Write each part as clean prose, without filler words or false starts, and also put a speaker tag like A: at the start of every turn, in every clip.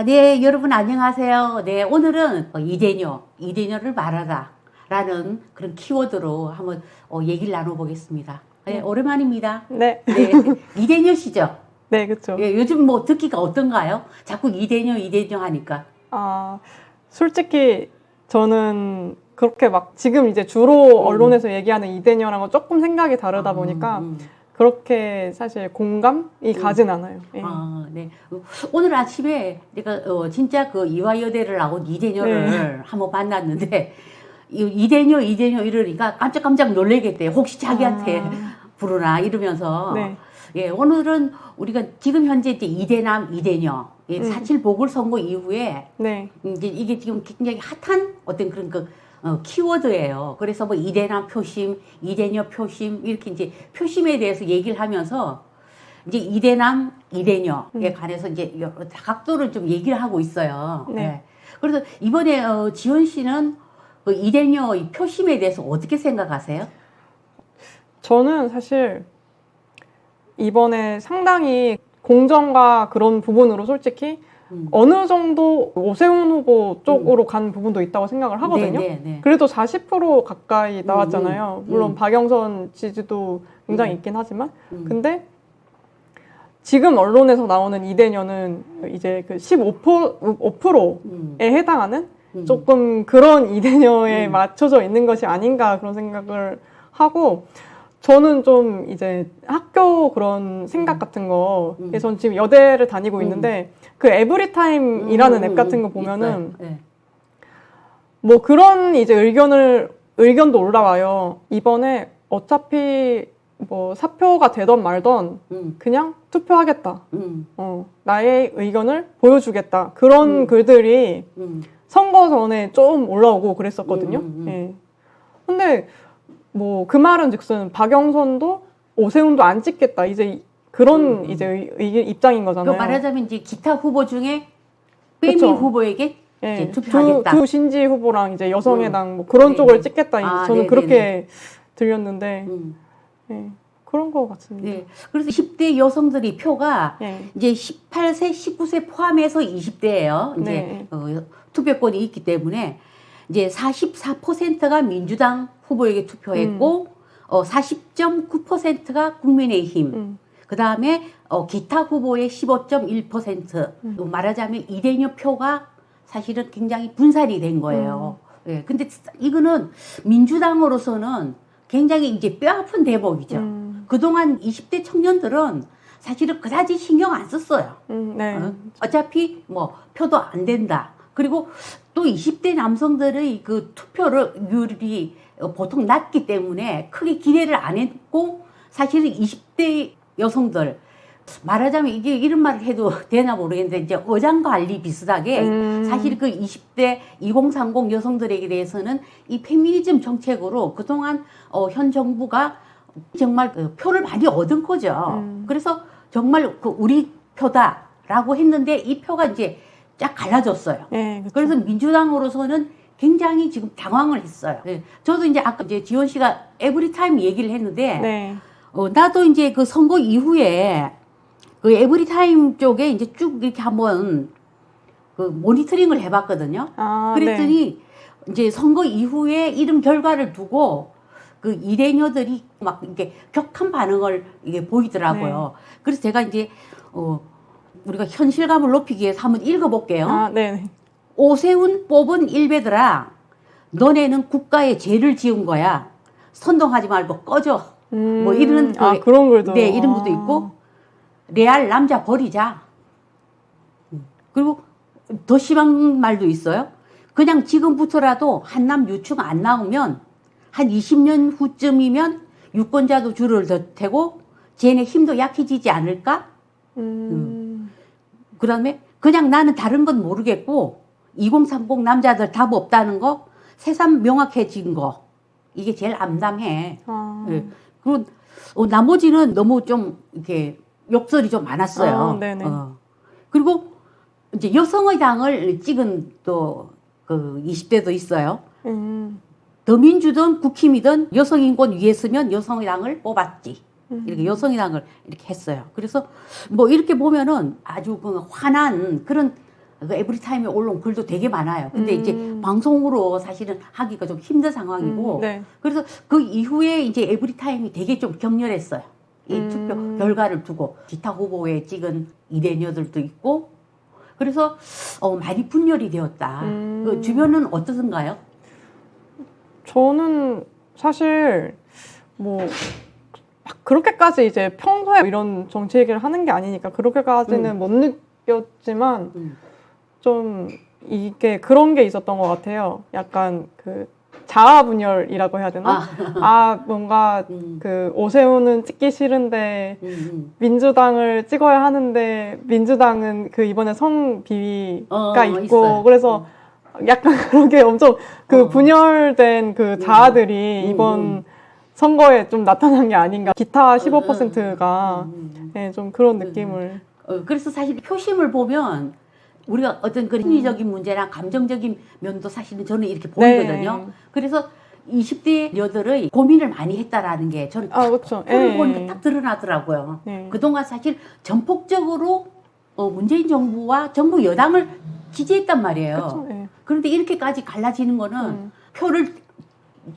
A: 네, 여러분 안녕하세요. 네, 오늘은 이대녀를 말하다 라는 그런 키워드로 한번 얘기를 나눠보겠습니다. 네, 오랜만입니다.
B: 네.
A: 네, 이대녀시죠?
B: 네, 그쵸.
A: 예, 요즘 뭐 듣기가 어떤가요? 자꾸 이대녀 하니까.
B: 솔직히 저는 그렇게 막 지금 이제 주로 언론에서 얘기하는 이대녀랑은 조금 생각이 다르다 보니까 그렇게 사실 공감이 가진 않아요. 예.
A: 네. 오늘 아침에 내가 진짜 그 이화여대를 나온 이대녀를
B: 네.
A: 한번 만났는데 이대녀 이러니까 깜짝 놀래겠대요. 혹시 자기한테 부르나 이러면서.
B: 네.
A: 예, 오늘은 우리가 지금 현재 이제 이대남 이대녀 4.7 보궐선거 이후에
B: 네.
A: 이제 이게 지금 굉장히 핫한 어떤 그런 키워드예요. 그래서 뭐 이대남 표심, 이대녀 표심 이렇게 이제 표심에 대해서 얘기를 하면서 이제 이대남 이대녀에 관해서 이제 여러 각도를 좀 얘기를 하고 있어요.
B: 네.
A: 예. 그래서 이번에 지원 씨는 그 이대녀 이 표심에 대해서 어떻게 생각하세요?
B: 저는 사실 이번에 상당히 공정과 그런 부분으로 솔직히 어느 정도 오세훈 후보 쪽으로 간 부분도 있다고 생각을 하거든요.
A: 네.
B: 그래도 40% 가까이 나왔잖아요. 물론 박영선 지지도 굉장히 있긴 하지만. 근데 지금 언론에서 나오는 이대녀는 이제 그 15%에 해당하는 조금 그런 이대녀에 맞춰져 있는 것이 아닌가 그런 생각을 하고, 저는 좀 이제 학교 그런 생각 같은 거, 전 지금 여대를 다니고 있는데 그 에브리타임이라는 앱 같은 거 보면은 뭐 그런 이제 의견도 올라와요. 이번에 어차피 뭐 사표가 되던 말던 그냥 투표하겠다. 나의 의견을 보여주겠다. 그런 글들이 선거 전에 좀 올라오고 그랬었거든요. 예. 근데 뭐 그 말은 즉슨 박영선도 오세훈도 안 찍겠다. 이제 그런 이제 입장인 거잖아요.
A: 말하자면 이제 기타 후보 중에 빼미
B: 그쵸.
A: 후보에게
B: 예.
A: 이제 투표하겠다.
B: 두 신지 후보랑 이제 여성의당 뭐 그런 쪽을 찍겠다. 저는 그렇게 들렸는데 예. 그런 거 같습니다.
A: 네. 그래서 10대 여성들이 표가 이제 18세, 19세 포함해서 20대예요. 이제 투표권이 있기 때문에 이제 44%가 민주당 후보에게 투표했고 40.9%가 국민의힘. 그 다음에 기타 후보의 15.1%. 말하자면 이대녀 표가 사실은 굉장히 분산이 된 거예요. 예. 근데 이거는 민주당으로서는 굉장히 이제 뼈아픈 대목이죠. 그동안 20대 청년들은 사실은 그다지 신경 안 썼어요.
B: 네.
A: 어차피 뭐 표도 안 된다. 그리고 또 20대 남성들의 그 투표율이 보통 낮기 때문에 크게 기대를 안 했고, 사실은 20대 여성들, 말하자면 이게 이런 말을 해도 되나 모르겠는데 이제 어장관리 비슷하게 사실 그 20대 2030 여성들에게 대해서는 이 페미니즘 정책으로 그동안 현 정부가 정말 그 표를 많이 얻은 거죠. 그래서 정말 그 우리 표다라고 했는데 이 표가 이제 쫙 갈라졌어요.
B: 네,
A: 그래서 민주당으로서는 굉장히 지금 당황을 했어요. 네. 저도 이제 아까 이제 지원 씨가 에브리타임 얘기를 했는데 나도 이제 그 선거 이후에 그 에브리타임 쪽에 이제 쭉 이렇게 한번 그 모니터링을 해봤거든요. 그랬더니 이제 선거 이후에 이런 결과를 두고 그 이대녀들이 막 이렇게 격한 반응을 이게 보이더라고요. 그래서 제가 이제 우리가 현실감을 높이기 위해서 한번 읽어볼게요. 오세훈 뽑은 일베들아, 너네는 국가에 죄를 지은 거야. 선동하지 말고 꺼져. 뭐 이런
B: 그런 글도.
A: 네, 이런 것도 있고, 레알 남자 버리자. 그리고 더 심한 말도 있어요. 그냥 지금부터라도 한남 유충 안 나오면 한 20년 후쯤이면 유권자도 줄을 더 태고 쟤네 힘도 약해지지 않을까? 그 다음에 그냥 나는 다른 건 모르겠고 2030 남자들 답 없다는 거 새삼 명확해진 거 이게 제일 암담해. 네. 그리고 나머지는 너무 좀 이렇게 욕설이 좀 많았어요. 그리고 이제 여성의 당을 찍은 또 그 20대도 있어요. 더민주든 국힘이든 여성인권 위했으면 여성의 당을 뽑았지. 이렇게 여성의 당을 이렇게 했어요. 그래서 뭐 이렇게 보면은 아주 그 환한 그런 그 에브리타임에 올라온 글도 되게 많아요. 근데 이제 방송으로 사실은 하기가 좀 힘든 상황이고
B: 네.
A: 그래서 그 이후에 이제 에브리타임이 되게 좀 격렬했어요. 이 투표 결과를 두고 기타 후보에 찍은 이대녀들도 있고 그래서 많이 분열이 되었다. 그 주변은 어떠신가요?
B: 저는 사실 뭐 막 그렇게까지 이제 평소에 이런 정치 얘기를 하는 게 아니니까 그렇게까지는 못 느꼈지만 좀 이게 그런 게 있었던 것 같아요. 약간 그 자아 분열이라고 해야 되나? 뭔가 그 오세훈은 찍기 싫은데 민주당을 찍어야 하는데 민주당은 그 이번에 성비위가 있고
A: 있어요.
B: 그래서 약간 그런 게 엄청 그 분열된 그 자아들이 이번 선거에 좀 나타난 게 아닌가. 기타 15%가 네, 좀 그런 느낌을.
A: 그래서 사실 표심을 보면 우리가 어떤 그 심리적인 문제나 감정적인 면도 사실은 저는 이렇게 보이거든요.
B: 네.
A: 그래서 20대 여들의 고민을 많이 했다라는 게 저는
B: 그렇죠.
A: 표를 보니까 딱 드러나더라고요. 그동안 사실 전폭적으로 문재인 정부와 정부 여당을 지지했단 말이에요.
B: 그렇죠.
A: 그런데 이렇게까지 갈라지는 거는 표를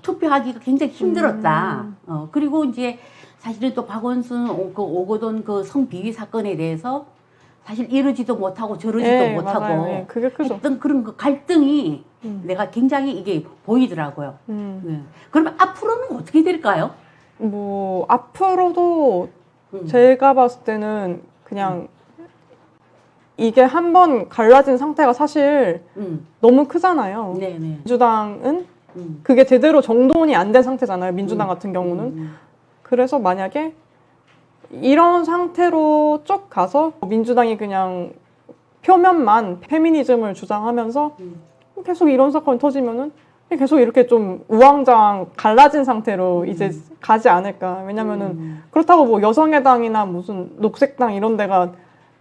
A: 투표하기가 굉장히 힘들었다. 그리고 이제 사실은 또 박원순 오거돈 그 성비위 사건에 대해서 사실 이러지도 못하고 저러지도 못하고
B: 그게 크죠.
A: 했던 그런 그 갈등이 내가 굉장히 이게 보이더라고요. 그러면 앞으로는 어떻게 될까요?
B: 뭐 앞으로도 제가 봤을 때는 그냥 이게 한번 갈라진 상태가 사실 너무 크잖아요.
A: 네네.
B: 민주당은 그게 제대로 정돈이 안 된 상태잖아요. 민주당 같은 경우는. 그래서 만약에 이런 상태로 쭉 가서 민주당이 그냥 표면만 페미니즘을 주장하면서 계속 이런 사건이 터지면은 계속 이렇게 좀 우왕좌왕 갈라진 상태로 이제 가지 않을까. 왜냐면은 그렇다고 뭐 여성의당이나 무슨 녹색당 이런 데가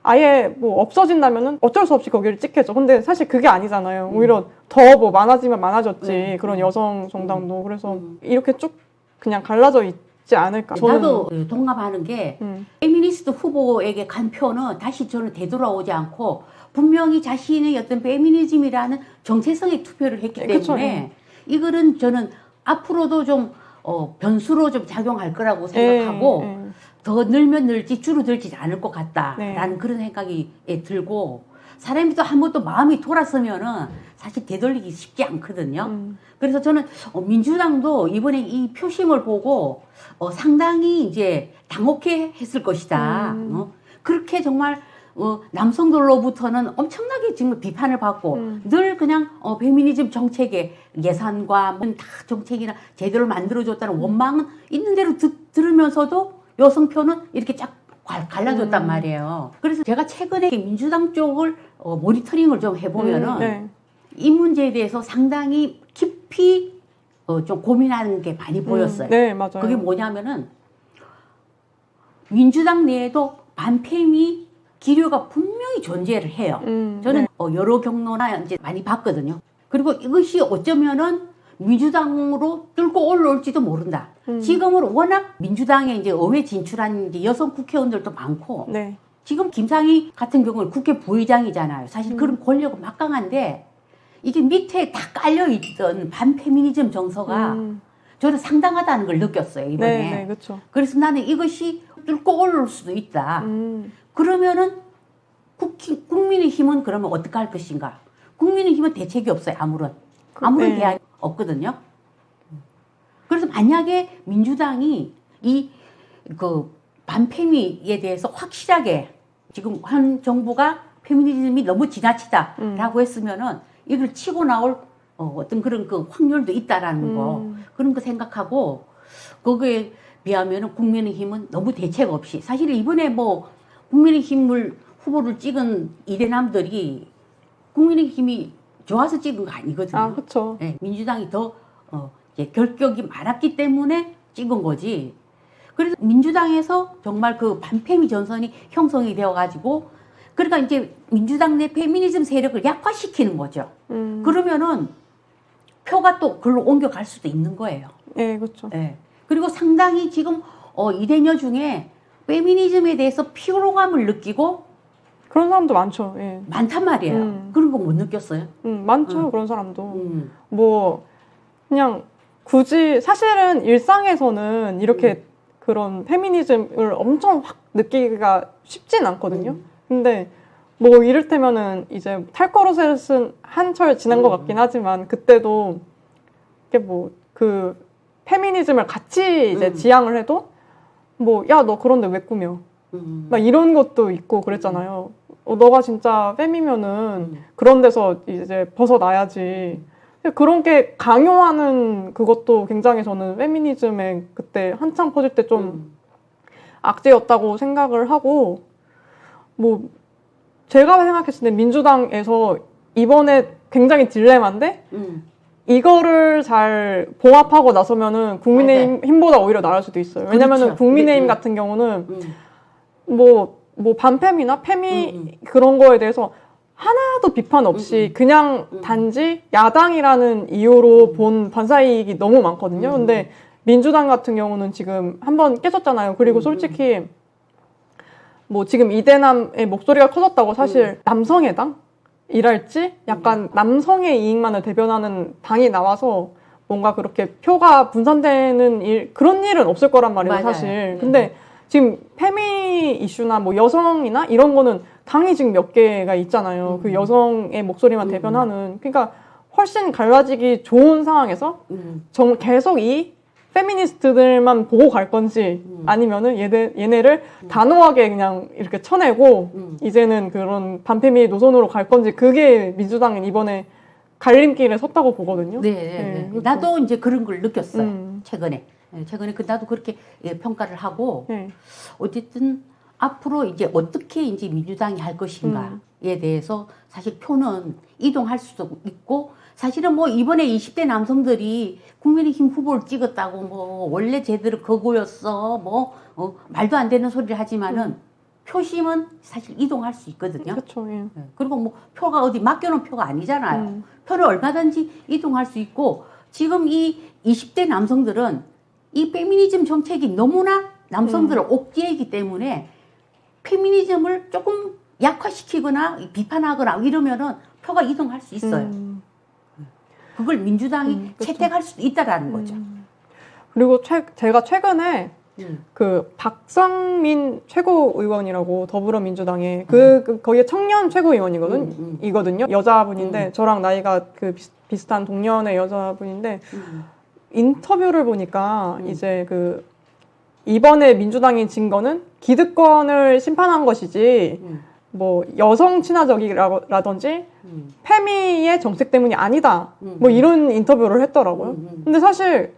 B: 아예 뭐 없어진다면은 어쩔 수 없이 거기를 찍겠죠. 근데 사실 그게 아니잖아요. 오히려 더 뭐 많아지면 많아졌지. 그런 여성 정당도. 그래서 이렇게 쭉 그냥 갈라져 있지 않을까.
A: 나도 동감하는 게 페미니스트 후보에게 간 표는 다시 저는 되돌아오지 않고 분명히 자신의 어떤 페미니즘이라는 정체성의 투표를 했기 때문에
B: 그쵸,
A: 이거는 저는 앞으로도 좀 변수로 좀 작용할 거라고 생각하고 더 늘면 늘지 줄어들지 않을 것 같다라는 그런 생각이 들고 사람이 또 한 번 또 마음이 돌아서면은 사실 되돌리기 쉽지 않거든요. 그래서 저는 민주당도 이번에 이 표심을 보고 상당히 이제 당혹해 했을 것이다. 그렇게 정말 남성들로부터는 엄청나게 지금 비판을 받고 늘 그냥 페미니즘 정책의 예산과 다 정책이나 제대로 만들어줬다는 원망은 있는 대로 들으면서도 여성표는 이렇게 쫙 갈라졌단 말이에요. 그래서 제가 최근에 민주당 쪽을 모니터링을 좀 해보면은 이 문제에 대해서 상당히 깊이 좀 고민하는 게 많이 보였어요.
B: 네, 맞아요.
A: 그게 뭐냐면은 민주당 내에도 반페미 기류가 분명히 존재를 해요. 저는 여러 경로나 이제 많이 봤거든요. 그리고 이것이 어쩌면은 민주당으로 뚫고 올라올지도 모른다. 지금은 워낙 민주당에 이제 의회 진출한 이제 여성 국회의원들도 많고, 지금 김상희 같은 경우는 국회 부의장이잖아요. 사실 그런 권력은 막강한데, 이게 밑에 다 깔려있던 반페미니즘 정서가 저는 상당하다는 걸 느꼈어요, 이번에.
B: 그렇죠.
A: 그래서 나는 이것이 뚫고 올라올 수도 있다. 그러면은 국민의힘은 그러면 어떻게 할 것인가? 국민의힘은 대책이 없어요, 아무런 대안이 없거든요. 그래서 만약에 민주당이 그 반페미에 대해서 확실하게 지금 한 정부가 페미니즘이 너무 지나치다라고 했으면은 이걸 치고 나올 어떤 그런 그 확률도 있다라는 거 그런 거 생각하고 거기에 비하면은 국민의힘은 너무 대책 없이 사실 이번에 뭐 국민의힘을 후보를 찍은 이대남들이 국민의힘이 좋아서 찍은 거 아니거든요.
B: 그렇죠.
A: 네, 민주당이 더 이제 결격이 많았기 때문에 찍은 거지. 그래서 민주당에서 정말 그 반페미 전선이 형성이 되어가지고 그러니까 이제 민주당 내 페미니즘 세력을 약화시키는 거죠. 그러면은 표가 또 글로 옮겨갈 수도 있는 거예요.
B: 네, 그렇죠.
A: 네. 그리고 상당히 지금 이대녀 중에 페미니즘에 대해서 피로감을 느끼고
B: 그런 사람도 많죠. 예.
A: 많단 말이에요. 그런 거 못 느꼈어요?
B: 많죠. 그런 사람도. 뭐 그냥 굳이 사실은 일상에서는 이렇게 그런 페미니즘을 엄청 확 느끼기가 쉽진 않거든요. 근데 뭐 이를테면은 이제 탈거로셋은 한철 지난 것 같긴 하지만 그때도 이게 뭐 그 페미니즘을 같이 이제 지향을 해도 뭐 야 너 그런데 왜 꾸며 막 이런 것도 있고 그랬잖아요. 너가 진짜 fem이면은 그런 데서 이제 벗어나야지. 그런 게 강요하는 그것도 굉장히 저는 페미니즘에 그때 한창 퍼질 때 좀 악재였다고 생각을 하고, 뭐 제가 생각했을 때 민주당에서 이번에 굉장히 딜레마인데 이거를 잘 봉합하고 나서면은 국민의힘보다 오히려 나을 수도 있어요. 왜냐면은
A: 그렇죠.
B: 국민의힘 같은 경우는 뭐 반페미나 페미 그런 거에 대해서 하나도 비판 없이 그냥 단지 야당이라는 이유로 본 반사이익이 너무 많거든요. 근데 민주당 같은 경우는 지금 한번 깨졌잖아요. 그리고 솔직히 뭐 지금 이대남의 목소리가 커졌다고 사실 남성의 당이랄지 약간 남성의 이익만을 대변하는 당이 나와서 뭔가 그렇게 표가 분산되는 그런 일은 없을 거란 말이에요,
A: 맞아요.
B: 사실. 근데 지금 페미 이슈나 뭐 여성이나 이런 거는 당이 지금 몇 개가 있잖아요. 그 여성의 목소리만 대변하는. 그러니까 훨씬 갈라지기 좋은 상황에서 계속 이 페미니스트들만 보고 갈 건지 아니면은 얘네를 단호하게 그냥 이렇게 쳐내고 이제는 그런 반페미 노선으로 갈 건지 그게 민주당은 이번에 갈림길에 섰다고 보거든요.
A: 네.
B: 그렇죠.
A: 나도 이제 그런 걸 느꼈어요. 최근에. 최근에 나도 그렇게 평가를 하고 어쨌든 앞으로 이제 어떻게 이제 민주당이 할 것인가에 대해서 사실 표는 이동할 수도 있고 사실은 뭐 이번에 20대 남성들이 국민의힘 후보를 찍었다고 뭐 원래 제대로 그거였어 뭐 말도 안 되는 소리를 하지만은 표심은 사실 이동할 수 있거든요.
B: 그렇죠. 예.
A: 그리고 뭐 표가 어디 맡겨놓은 표가 아니잖아요. 표를 얼마든지 이동할 수 있고 지금 이 20대 남성들은 이 페미니즘 정책이 너무나 남성들을 옥죄이기 때문에 페미니즘을 조금 약화시키거나 비판하거나 이러면은 표가 이동할 수 있어요. 그걸 민주당이
B: 그렇죠.
A: 채택할 수도 있다라는 거죠.
B: 그리고 제가 최근에 그 박성민 최고의원이라고 더불어민주당의 거기에 청년 최고위원이거든요. 여자분인데 저랑 나이가 그 비슷한 동년의 여자분인데 인터뷰를 보니까 이제 그 이번에 민주당이 진 거는 기득권을 심판한 것이지 뭐 여성 친화적이라든지 페미의 정책 때문이 아니다. 뭐 이런 인터뷰를 했더라고요. 근데 사실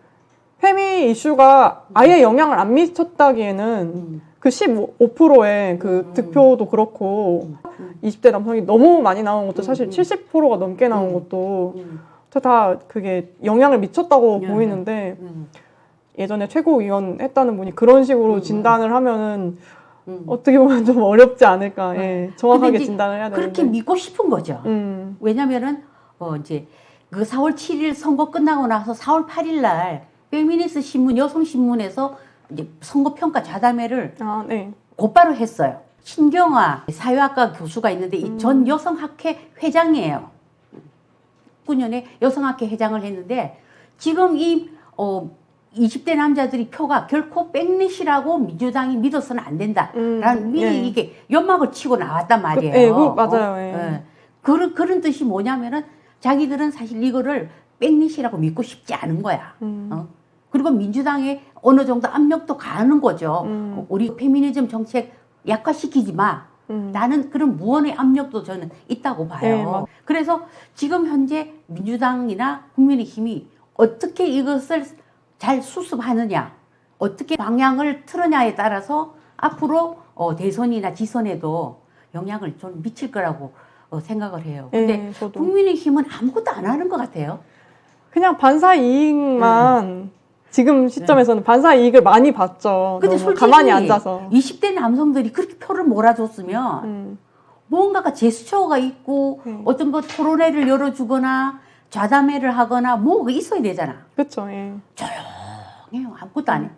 B: 페미 이슈가 아예 영향을 안 미쳤다기에는 그 15%의 그 득표도 그렇고 20대 남성이 너무 많이 나온 것도 사실 70%가 넘게 나온 것도 다 그게 영향을 미쳤다고 보이는데 예전에 최고위원 했다는 분이 그런 식으로 진단을 하면은 어떻게 보면 좀 어렵지 않을까. 예, 정확하게 진단을 해야 되는데.
A: 그렇게 믿고 싶은 거죠. 왜냐면은 이제 그 4월 7일 선거 끝나고 나서 4월 8일 날 페미니스트 신문 여성신문에서 이제 선거평가 자담회를 곧바로 했어요. 신경화 사회학과 교수가 있는데 이 전 여성학회 회장이에요. 9년에 여성학회 회장을 했는데 지금 이 20대 남자들이 표가 결코 백넷이라고 민주당이 믿어서는 안 된다라는 미리 이게 연막을 치고 나왔단 말이에요.
B: 맞아요.
A: 그런 뜻이 뭐냐면은 자기들은 사실 이거를 백넷이라고 믿고 싶지 않은 거야. 그리고 민주당에 어느 정도 압력도 가하는 거죠. 우리 페미니즘 정책 약화시키지 마. 나는 그런 무언의 압력도 저는 있다고 봐요. 그래서 지금 현재 민주당이나 국민의힘이 어떻게 이것을 잘 수습하느냐, 어떻게 방향을 틀느냐에 따라서 앞으로 대선이나 지선에도 영향을 좀 미칠 거라고 생각을 해요. 근데 국민의힘은 아무것도 안 하는 것 같아요.
B: 그냥 반사 이익만 지금 시점에서는 반사 이익을 많이 봤죠.
A: 근데 솔직히
B: 가만히 앉아서
A: 20대 남성들이 그렇게 표를 몰아줬으면 뭔가가 제스처가 있고 어떤 거 토론회를 열어주거나 좌담회를 하거나 뭐가 있어야 되잖아.
B: 그렇죠. 예.
A: 조용해요. 아무것도 안 해.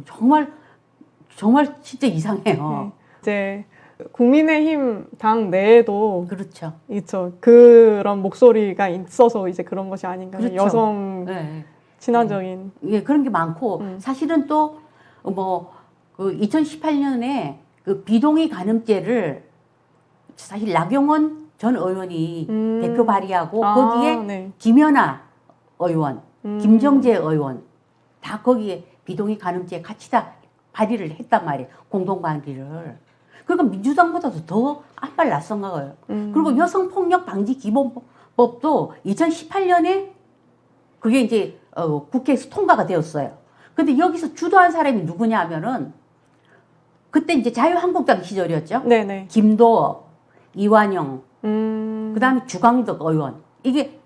A: 정말 진짜 이상해요.
B: 이제 국민의힘 당 내에도
A: 그렇죠.
B: 있죠. 그런 목소리가 있어서 이제 그런 것이 아닌가.
A: 그렇죠.
B: 여성
A: 네.
B: 친화적인.
A: 예, 그런 게 많고 사실은 또 뭐 그 2018년에 그 비동의 간음죄를 사실 나경원 전 의원이 대표 발의하고 거기에
B: 네.
A: 김연아 의원, 김정재 의원 다 거기에 비동의 간음죄 같이 다 발의를 했단 말이에요. 공동 발의를. 그러니까 민주당보다도 더 앞발 났선 거예요. 그리고 여성폭력 방지 기본법도 2018년에 그게 이제 국회에서 통과가 되었어요. 근데 여기서 주도한 사람이 누구냐 하면은 그때 이제 자유한국당 시절이었죠.
B: 네네.
A: 김도업, 이완영, 그다음에 주광덕 의원. 이게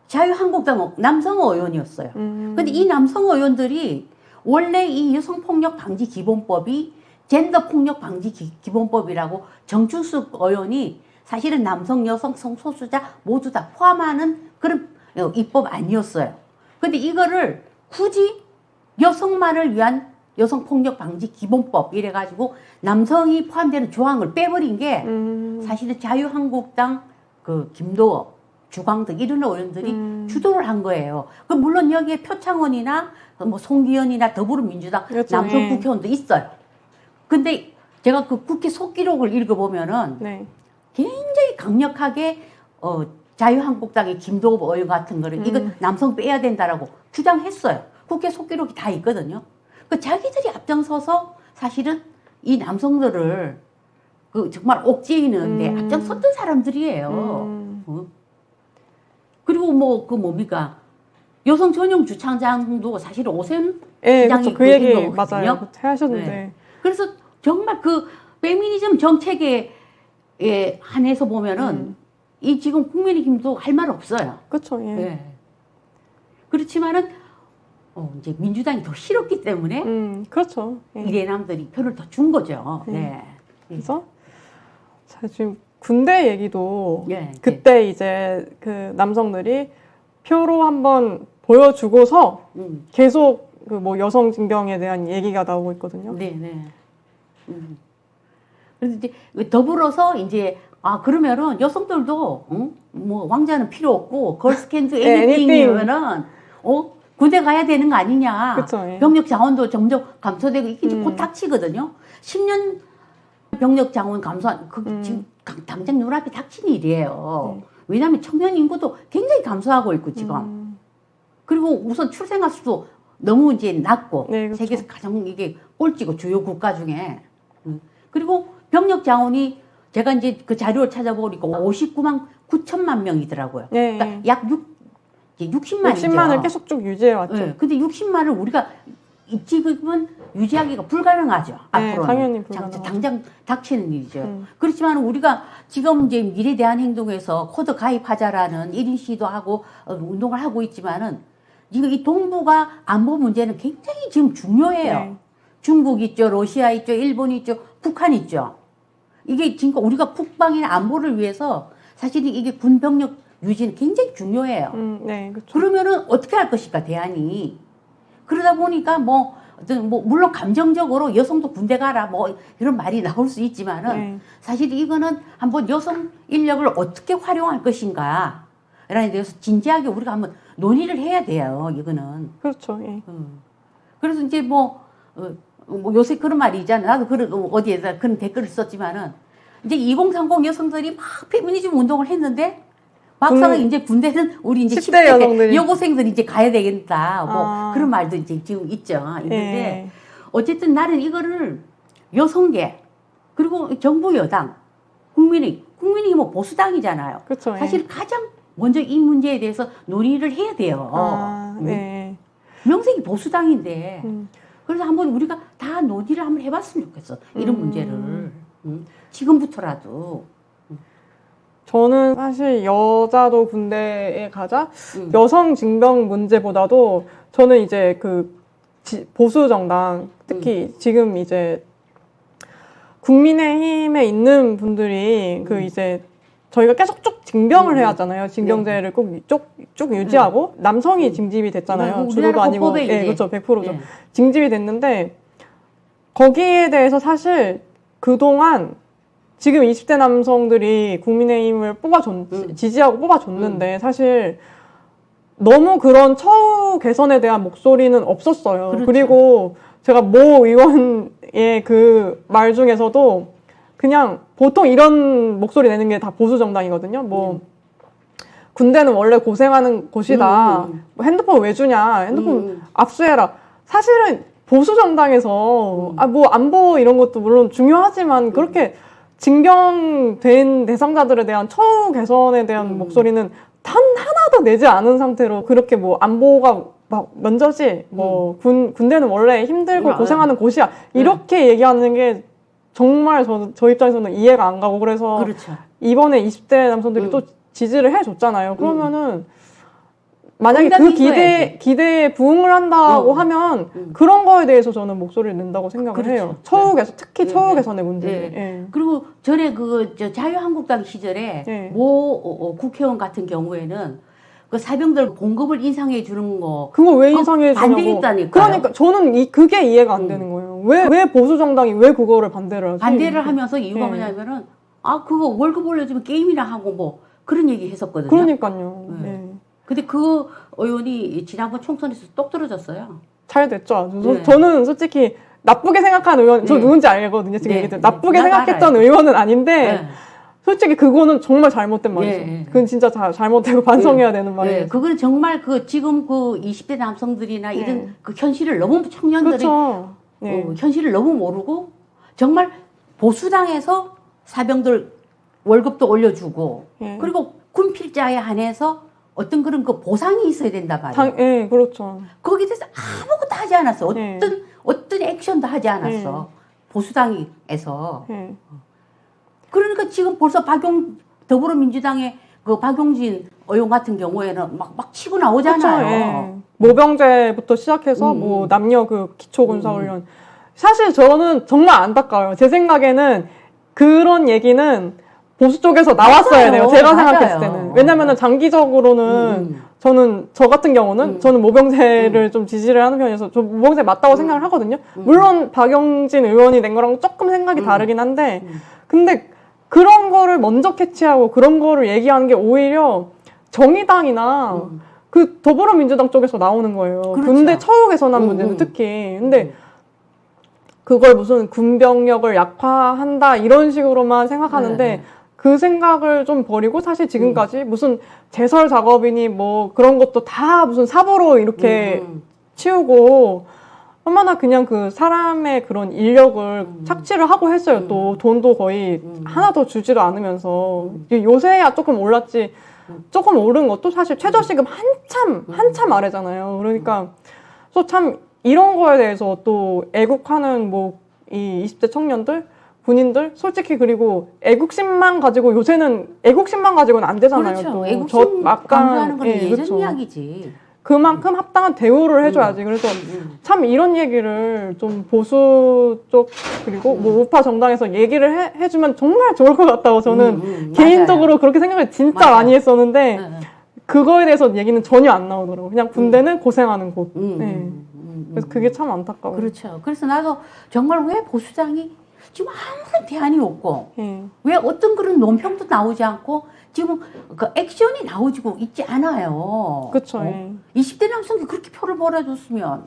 A: 자유한국당 남성 의원이었어요. 근데 이 남성 의원들이 원래 이 여성폭력 방지 기본법이 젠더폭력 방지 기본법이라고 정춘숙 의원이 사실은 남성, 여성, 성소수자 모두 다 포함하는 그런 입법 아니었어요. 근데 이거를 굳이 여성만을 위한 여성폭력 방지 기본법 이래가지고 남성이 포함되는 조항을 빼버린 게 사실은 자유한국당 그 김도업, 주광덕 이런 의원들이 주도를 한 거예요. 그 물론 여기에 표창원이나 뭐 송기현이나 더불어민주당
B: 그렇죠.
A: 남성
B: 네.
A: 국회의원도 있어요. 근데 제가 그 국회 속기록을 읽어보면은
B: 네.
A: 굉장히 강력하게 자유한국당의 김도업 의원 같은 거를 이거 남성 빼야 된다라고 주장했어요. 국회 속기록이 다 있거든요. 그 자기들이 앞장서서 사실은 이 남성들을 그 정말 옥죄이는데 앞장섰던 사람들이에요. 그리고 뭐 그 뭡니까 여성 전용 주차장도 사실 오세훈 시장이
B: 그렇죠. 그 얘기
A: 거거든요.
B: 맞아요. 하셨는데.
A: 네. 그래서 정말 그 페미니즘 정책에 한해서 보면은 이 지금 국민의힘도 할 말 없어요.
B: 그렇죠. 예.
A: 네. 그렇지만은 이제 민주당이 더 싫었기 때문에
B: 그렇죠. 예.
A: 이래남들이 표를 더 준 거죠. 네.
B: 그래서 자, 지금 군대 얘기도
A: 네.
B: 그때 이제 그 남성들이 표로 한번 보여주고서 계속 그 뭐 여성 징병에 대한 얘기가 나오고 있거든요.
A: 네, 네. 그래서 이제 더불어서 이제 그러면은 여성들도 뭐 왕자는 필요 없고 걸스캔드 애니띵이면은 군대 가야 되는 거 아니냐.
B: 그쵸, 예.
A: 병력 자원도 점점 감소되고 이게 이제 곧 닥치거든요. 10년 병력 자원 감소한 지금 당장 눈앞에 닥친 일이에요. 왜냐하면 청년 인구도 굉장히 감소하고 있고 지금. 그리고 우선 출생아 수도 너무 이제 낮고
B: 네, 그렇죠.
A: 세계에서 가장 이게 꼴찌고 주요 국가 중에. 그리고 병력 자원이 제가 이제 그 자료를 찾아보니까 59만 9천만 명이더라고요.
B: 네.
A: 그러니까 약 60만이죠.
B: 60만을 계속 쭉 유지해 왔죠.
A: 네. 근데 60만을 우리가 지금은 유지하기가 불가능하죠.
B: 네,
A: 앞으로는.
B: 당연히 불가능하죠.
A: 당장 닥치는 일이죠. 그렇지만 우리가 지금 이제 미래 대한 행동에서 코드 가입하자라는 1인 시도하고 운동을 하고 있지만은 지금 이 동북아 안보 문제는 굉장히 지금 중요해요.
B: 네.
A: 중국 있죠, 러시아 있죠, 일본 있죠, 북한 있죠. 이게 지금 우리가 국방이나 안보를 위해서 사실은 이게 군 병력 유지는 굉장히 중요해요.
B: 네, 그렇죠.
A: 그러면은 어떻게 할 것일까 대안이. 그러다 보니까 뭐 물론 감정적으로 여성도 군대 가라 뭐 이런 말이 나올 수 있지만은
B: 네.
A: 사실 이거는 한번 여성 인력을 어떻게 활용할 것인가 라는 데서 진지하게 우리가 한번 논의를 해야 돼요. 이거는.
B: 그렇죠. 예.
A: 그래서 이제 뭐 요새 그런 말이 있잖아요. 나도 그런 어디에다 그런 댓글을 썼지만은 이제 2030 여성들이 막 페미니즘 운동을 했는데 막상 이제 군대는 우리 이제
B: 10대 여성들이.
A: 여고생들이 이제 가야 되겠다. 뭐 그런 말도 이제 지금 있죠. 있는데 어쨌든 나는 이거를 여성계 그리고 정부 여당 국민이 뭐 보수당이잖아요.
B: 그렇죠.
A: 사실 가장 먼저 이 문제에 대해서 논의를 해야 돼요.
B: 네.
A: 명색이 보수당인데 그래서 한번 우리가 다 논의를 한번 해봤으면 좋겠어. 이런 문제를 지금부터라도.
B: 저는 사실 여자도 군대에 가자 여성 징병 문제보다도 저는 이제 그 보수 정당 특히 지금 이제 국민의힘에 있는 분들이 그 이제 저희가 계속 쭉 징병을 해야 하잖아요. 징병제를 꼭 쭉 유지하고 남성이 징집이 됐잖아요. 주로도 아니고 네, 그렇죠. 100%죠. 징집이 됐는데 거기에 대해서 사실 그동안 지금 20대 남성들이 국민의힘을 지지하고 뽑아줬는데 사실 너무 그런 처우 개선에 대한 목소리는 없었어요.
A: 그렇죠.
B: 그리고 제가 모 의원의 그 말 중에서도 그냥 보통 이런 목소리 내는 게 다 보수 정당이거든요. 뭐 군대는 원래 고생하는 곳이다. 뭐 핸드폰 왜 주냐? 핸드폰 압수해라. 사실은 보수 정당에서 뭐 안보 이런 것도 물론 중요하지만 그렇게 징경된 대상자들에 대한 처우 개선에 대한 목소리는 단 하나도 내지 않은 상태로 그렇게 뭐 안보가 막 먼저지 뭐 군대는 원래 힘들고 고생하는 곳이야 이렇게 얘기하는 게 정말 저 입장에서는 이해가 안 가고 그래서
A: 그렇죠.
B: 이번에 20대 남성들이 또 지지를 해줬잖아요. 그러면은 만약에 그 기대에 부응을 한다고 하면 그런 거에 대해서 저는 목소리를 낸다고 생각을
A: 그렇죠.
B: 해요. 처우 개선, 특히 처우 개선의 문제. 예.
A: 그리고 전에 자유한국당 시절에 모 국회의원 같은 경우에는 그 사병들 봉급을 인상해 주는 거
B: 그거 왜 인상해 주냐고
A: 반대했다니까요.
B: 그러니까 저는 그게 이해가 안 되는 거예요. 왜 보수 정당이 왜 그거를 반대를 하지?
A: 반대를 하면서 이유가 뭐냐면은 그거 월급 올려주면 게임이나 하고 뭐 그런 얘기 했었거든요.
B: 그러니까요.
A: 근데 그 의원이 지난번 총선에서 똑 떨어졌어요.
B: 잘 됐죠. 저는 솔직히 나쁘게 생각하는 의원, 저 누군지 알거든요. 지금 얘기들. 나쁘게 생각했던 의원은 아닌데 솔직히 그거는 정말 잘못된 말이죠. 그건 진짜 잘못되고 반성해야 되는 말이에요.
A: 그거는 정말 지금 그 20대 남성들이나 이런 그 현실을 너무 청년들이
B: 그렇죠.
A: 현실을 너무 모르고 정말 보수당에서 사병들 월급도 올려주고 그리고 군필자에 한해서 어떤 그런 그 보상이 있어야 된다 말이에요.
B: 그렇죠.
A: 거기에 대해서 아무것도 하지 않았어. 어떤 액션도 하지 않았어. 보수당에서. 그러니까 지금 벌써 더불어민주당의 그 박용진 의원 같은 경우에는 막 치고 나오잖아요.
B: 모병제부터 시작해서 뭐 남녀 그 기초군사훈련. 사실 저는 정말 안타까워요. 제 생각에는 그런 얘기는 보수 쪽에서 나왔어야 돼요. 제가 생각했을 때는. 왜냐면은 장기적으로는 저 같은 경우는 저는 모병제를 좀 지지를 하는 편이어서 저 모병제 맞다고 생각을 하거든요. 물론 박영진 의원이 낸 거랑 조금 생각이 다르긴 한데 근데 그런 거를 먼저 캐치하고 그런 거를 얘기하는 게 오히려 정의당이나 그 더불어민주당 쪽에서 나오는 거예요.
A: 그렇죠.
B: 군대 처우 개선한 문제는 특히. 근데 그걸 무슨 군병력을 약화한다 이런 식으로만 생각하는데 그 생각을 좀 버리고 사실 지금까지 무슨 제설 작업이니 뭐 그런 것도 다 무슨 사보로 이렇게 치우고 얼마나 그냥 그 사람의 그런 인력을 착취를 하고 했어요. 또 돈도 거의 하나도 주지도 않으면서 요새야 조금 올랐지 조금 오른 것도 사실 최저시급 한참 아래잖아요. 그러니까 그래서 참 이런 거에 대해서 또 애국하는 뭐 이 20대 청년들 군인들 솔직히 그리고 애국심만 가지고 요새는 애국심만 가지고는 안 되잖아요.
A: 그렇죠.
B: 또
A: 애국심 강조하는 건 예전
B: 그렇죠.
A: 이야기지.
B: 그만큼 합당한 대우를 해줘야지. 그래서 참 이런 얘기를 좀 보수 쪽 그리고 뭐 우파 정당에서 얘기를 해주면 정말 좋을 것 같다고 저는 개인적으로
A: 맞아요.
B: 그렇게 생각을 진짜
A: 맞아요.
B: 많이 했었는데 그거에 대해서 얘기는 전혀 안 나오더라고요. 그냥 군대는 고생하는 곳. 그래서 그게 참 안타까워요.
A: 그렇죠. 그래서 나도 정말 왜 보수당이 지금 아무런 대안이 없고 왜 어떤 그런 논평도 나오지 않고 지금 그 액션이 나오지고 있지 않아요.
B: 그렇죠.
A: 20대 남성이 그렇게 표를 몰아줬으면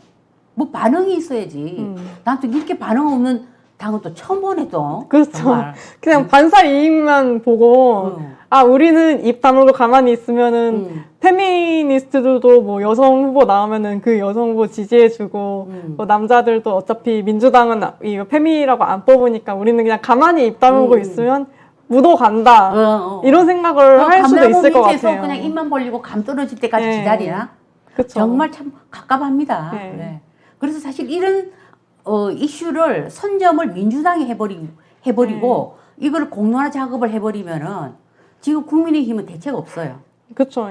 A: 뭐 반응이 있어야지. 난 또 이렇게 반응 없는 당은 또 처음 보네 또.
B: 그렇죠.
A: 정말.
B: 그냥 반사 이익만 보고 우리는 입 다물고 가만히 있으면은 페미니스트들도 뭐 여성 후보 나오면은 그 여성 후보 지지해주고 뭐 남자들도 어차피 민주당은 이거 페미라고 안 뽑으니까 우리는 그냥 가만히 입 다물고 있으면 묻어간다 이런 생각을 할 수도 있을 것 같아요.
A: 그냥 입만 벌리고 감 떨어질 때까지 기다리나?
B: 그쵸.
A: 정말 참 갑갑합니다. 그래서 사실 이런 이슈를 선점을 민주당이 해버리고 이걸 공론화 작업을 해버리면은 지금 국민의힘은 대책 없어요.
B: 그렇죠.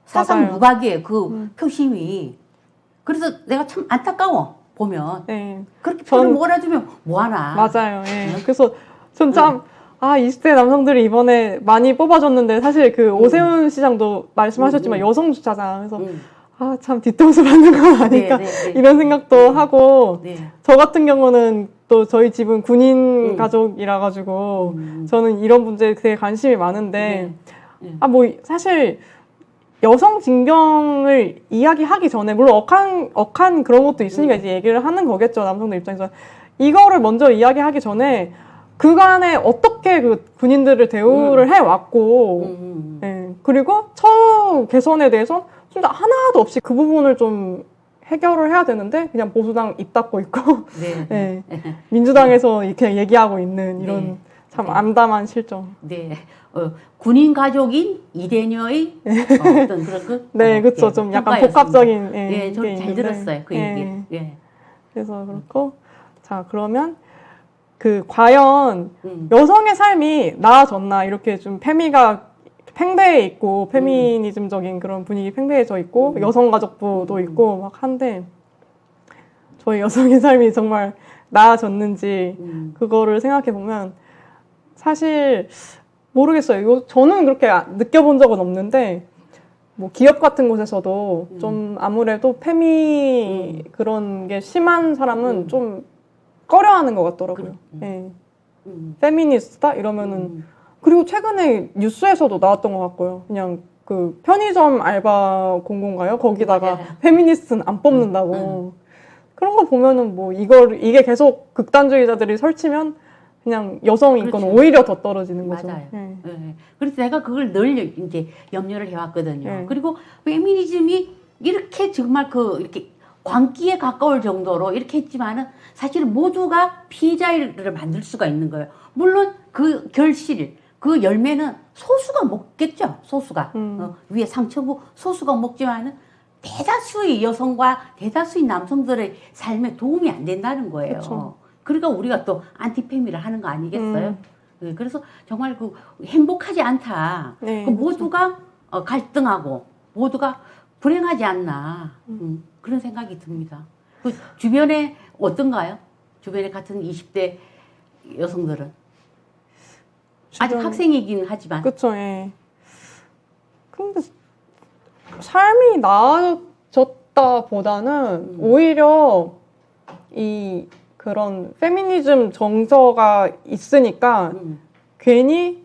A: 사상
B: 맞아요.
A: 무박이에요. 그 표심이. 그래서 내가 참 안타까워 보면 그렇게 표를 몰아주면 뭐하나.
B: 맞아요. 그래서 전 참 20대 남성들이 이번에 많이 뽑아줬는데 사실 그 오세훈 시장도 말씀하셨지만 여성 주차장 그래서 참 뒤통수 받는 건 아닐까 이런 생각도 하고 저 같은 경우는 또 저희 집은 군인 가족이라 가지고 저는 이런 문제에 되게 관심이 많은데 뭐 사실 여성 징병을 이야기하기 전에 물론 억한 그런 것도 있으니까 이제 얘기를 하는 거겠죠. 남성들 입장에서 이거를 먼저 이야기하기 전에 그간에 어떻게 그 군인들을 대우를 해왔고 예, 그리고 처우 개선에 대해서 진짜 하나도 없이 그 부분을 좀 해결을 해야 되는데 그냥 보수당 입 닫고 있고 예, 민주당에서 이렇게 얘기하고 있는 이런 참 암담한 실정.
A: 네. 군인 가족인 이대녀의 어떤 그런 그
B: 네, 그렇죠. 좀 약간 복합적인
A: 예, 저는 잘 들었어요. 그 얘기. 예.
B: 그래서 그렇고 자, 그러면 그 과연 여성의 삶이 나아졌나 이렇게 좀 페미가 팽배해 있고 페미니즘적인 그런 분위기 팽배해져 있고 여성가족부도 있고 막 한데 저희 여성의 삶이 정말 나아졌는지 그거를 생각해 보면 사실 모르겠어요. 저는 그렇게 느껴본 적은 없는데 뭐 기업 같은 곳에서도 좀 아무래도 페미 그런 게 심한 사람은 좀 꺼려하는 것 같더라고요. 예. 페미니스트다 이러면은 그리고 최근에 뉴스에서도 나왔던 것 같고요. 그냥 그 편의점 알바 공고인가요? 거기다가 페미니스트는 안 뽑는다고. 그런 거 보면은 뭐 이게 계속 극단주의자들이 설치면 그냥 여성 인권은
A: 그렇죠.
B: 오히려 더 떨어지는 거죠.
A: 맞아요.
B: 네.
A: 네. 그래서 내가 그걸 늘 이제 염려를 해왔거든요.
B: 네.
A: 그리고 페미니즘이 이렇게 정말 이렇게 광기에 가까울 정도로 이렇게 했지만은 사실은 모두가 피해자를 만들 수가 있는 거예요. 물론 그 결실, 그 열매는 소수가 먹겠죠. 소수가. 위에 상처고 소수가 먹지만은 대다수의 여성과 대다수의 남성들의 삶에 도움이 안 된다는 거예요.
B: 그쵸.
A: 그러니까 우리가 또 안티페미를 하는 거 아니겠어요? 네, 그래서 정말 행복하지 않다.
B: 네,
A: 모두가 갈등하고 모두가 불행하지 않나. 그런 생각이 듭니다. 주변에 어떤가요? 주변에 같은 20대 여성들은? 아직 학생이긴 하지만.
B: 그쵸, 예. 근데 삶이 나아졌다 보다는 오히려 그런 페미니즘 정서가 있으니까 괜히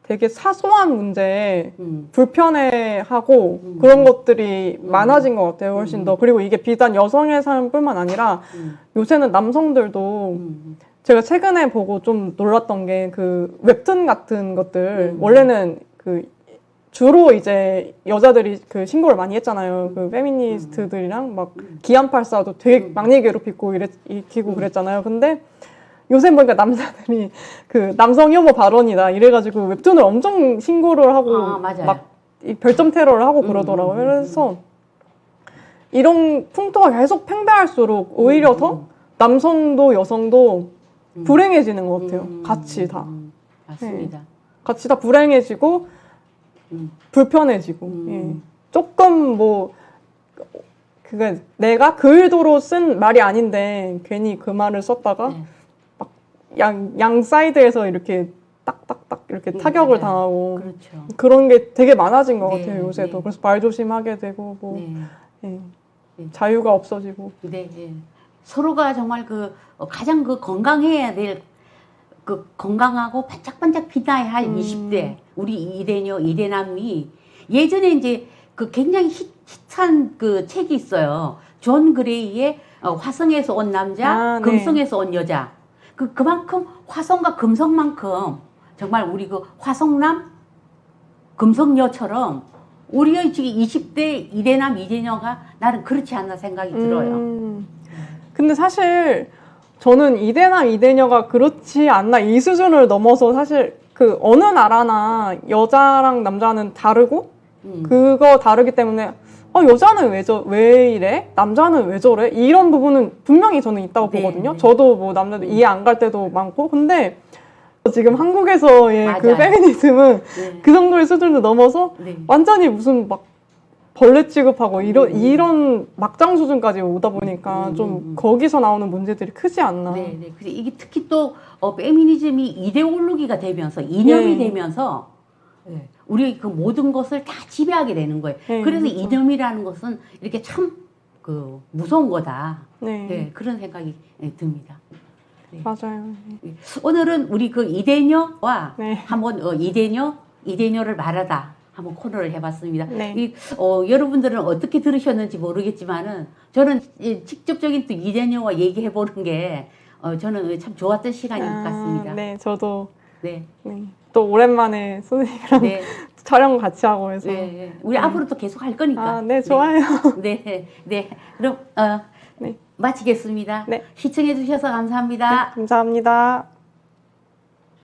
B: 되게 사소한 문제에 불편해하고 그런 것들이 많아진 것 같아요. 훨씬 더. 그리고 이게 비단 여성의 삶뿐만 아니라 요새는 남성들도 제가 최근에 보고 좀 놀랐던 게 그 웹툰 같은 것들 원래는 주로 이제 여자들이 신고를 많이 했잖아요. 그 페미니스트들이랑 막 기안84도 되게 많이 괴롭히고 일으키고 그랬잖아요. 근데 요새 보니까 남자들이 남성 혐오 발언이다 이래가지고 웹툰을 엄청 신고를 하고 막 별점 테러를 하고 그러더라고요. 그래서 이런 풍토가 계속 팽배할수록 오히려 더 남성도 여성도 불행해지는 것 같아요. 같이 다.
A: 맞습니다.
B: 네. 같이 다 불행해지고 불편해지고 조금 내가 그 의도로 쓴 말이 아닌데 괜히 그 말을 썼다가 막 양 사이드에서 이렇게 딱딱딱 이렇게 타격을 당하고
A: 그렇죠.
B: 그런 게 되게 많아진 것 같아요. 요새도. 그래서 말 조심하게 되고 자유가 없어지고.
A: 네. 서로가 정말 가장 건강해야 될 건강하고 반짝반짝 빛나야 할 20대 우리 이대녀 이대남이 예전에 이제 굉장히 힙한 책이 있어요. 존 그레이의 화성에서 온 남자, 금성에서 온 여자. 그만큼 화성과 금성만큼 정말 우리 화성남 금성여처럼 우리의 지금 20대 이대남 이대녀가 나는 그렇지 않나 생각이 들어요.
B: 근데 사실 저는 이대남 이대녀가 그렇지 않나 이 수준을 넘어서 사실 어느 나라나 여자랑 남자는 다르고 그거 다르기 때문에 여자는 왜 이래? 남자는 왜 저래? 이런 부분은 분명히 저는 있다고 보거든요. 저도 남자들 이해 안 갈 때도 많고 근데 지금 한국에서의 그 페미니즘은 그 정도의 수준을 넘어서 완전히 무슨 막 벌레 취급하고 이런 막장 수준까지 오다 보니까 좀 거기서 나오는 문제들이 크지 않나.
A: 네. 그래서 이게 특히 또 페미니즘이 이데올로기가 되면서 이념이 되면서 우리 모든 것을 다 지배하게 되는 거예요. 그래서 그렇죠. 이념이라는 것은 이렇게 참 무서운 거다. 그런 생각이 듭니다. 네.
B: 맞아요.
A: 오늘은 우리 그 이대녀와
B: 네.
A: 한번 이대녀를 말하다 한번 코너를 해봤습니다.
B: 네.
A: 여러분들은 어떻게 들으셨는지 모르겠지만은 저는 직접적인 또 이대녀와 얘기해보는 게 저는 참 좋았던 시간인 것 같습니다.
B: 네, 저도
A: 네.
B: 네. 또 오랜만에 선생님이랑
A: 네.
B: 촬영 같이 하고 해서
A: 네. 우리 앞으로 또 계속 할 거니까.
B: 네, 좋아요.
A: 네. 네. 그럼
B: 네.
A: 마치겠습니다.
B: 네.
A: 시청해 주셔서 감사합니다.
B: 감사합니다.